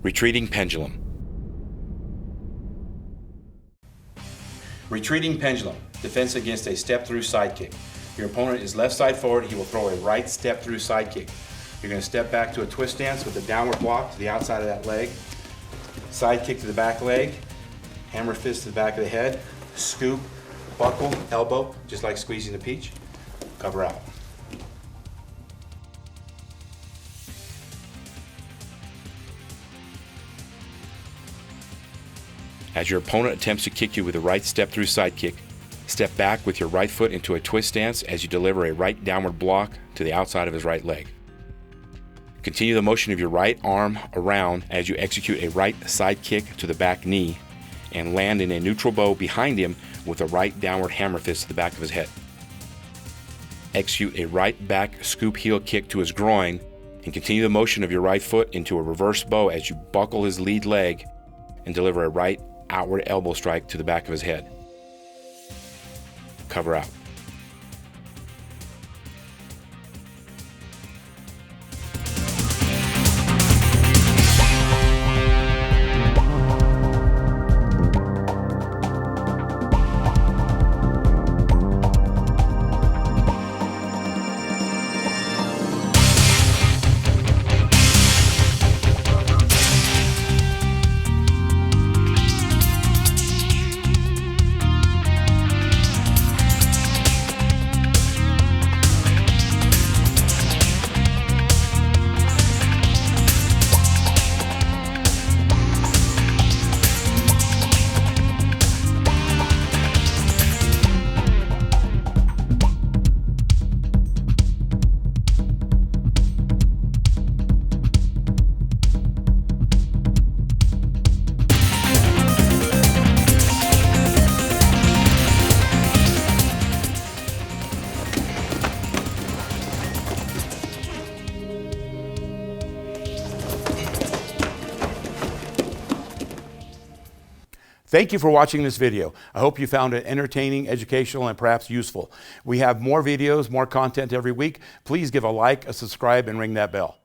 Retreating pendulum. Retreating pendulum, defense against a step-through side kick. Your opponent is left side forward, he will throw a right step-through side kick. You're going to step back to a twist stance with a downward block to the outside of that leg. Side kick to the back leg, hammer fist to the back of the head, scoop, buckle, elbow, just like squeezing the peach, cover out. As your opponent attempts to kick you with a right step-through side kick, step back with your right foot into a twist stance as you deliver a right downward block to the outside of his right leg. Continue the motion of your right arm around as you execute a right side kick to the back knee and land in a neutral bow behind him with a right downward hammer fist to the back of his head. Execute a right back scoop heel kick to his groin and continue the motion of your right foot into a reverse bow as you buckle his lead leg and deliver a right outward elbow strike to the back of his head. Cover out. Thank you for watching this video. I hope you found it entertaining, educational, and perhaps useful. We have more videos, more content every week. Please give a like, a subscribe, and ring that bell.